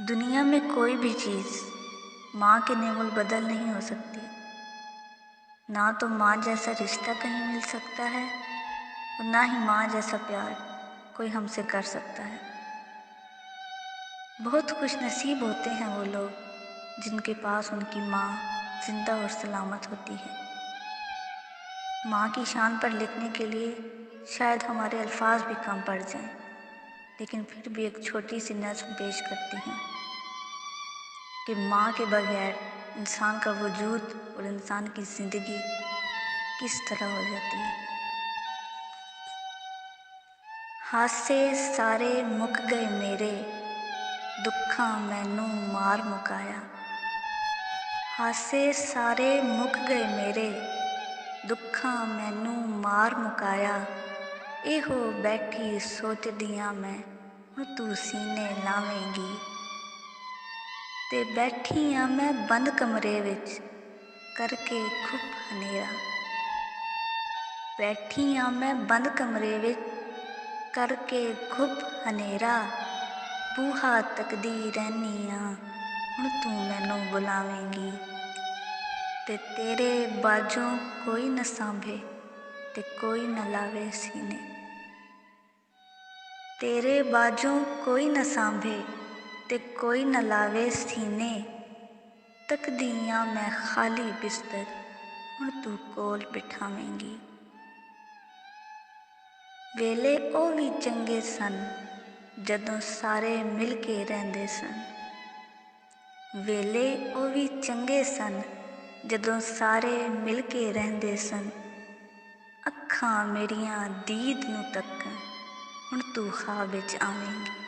दुनिया में कोई भी चीज़ माँ के नेमुल बदल नहीं हो सकती। ना तो माँ जैसा रिश्ता कहीं मिल सकता है और ना ही माँ जैसा प्यार कोई हमसे कर सकता है। बहुत खुश नसीब होते हैं वो लोग जिनके पास उनकी माँ जिंदा और सलामत होती है। माँ की शान पर लिखने के लिए शायद हमारे अल्फाज भी कम पड़ जाएं, लेकिन फिर भी एक छोटी सी नज़्म पेश करती हैं कि माँ के बगैर इंसान का वजूद और इंसान की ज़िंदगी किस तरह हो जाती है। हासे सारे मुक गए मेरे, दुखा मैनू मार मुकाया। हासे सारे मुक गए मेरे, दुखा मैनू मार मुकाया। ਇਹੋ बैठी सोचदियां मैं ਹੁਣ तू सीने लावेंगी। ते बैठी ਆਂ मैं बंद कमरे विच करके खुब हनेरा। बैठी ਆਂ मैं बंद कमरे विच करके खुब हनेरा। बूहा तकदी रहनी ਆਂ ਹੁਣ तू मैनू बुलावेंगी। ते तेरे बाजों कोई न सांभे ते कोई न लावे सीने। तेरे बाजों कोई न सांभे ते कोई न लावे सीने। तकदी ਆਂ मैं खाली बिस्तर ਹੁਣ तू कोल बिठावेंगी। वेले ओ भी चंगे सन जदों सारे मिल के रहिंदे सन। वेले ओ भी चंगे सन जदों सारे मिल के रहिंदे सन। अखां मेरियां दीद नूं तकन ਹੁਣ तू ख्वाब विच आवेंगी।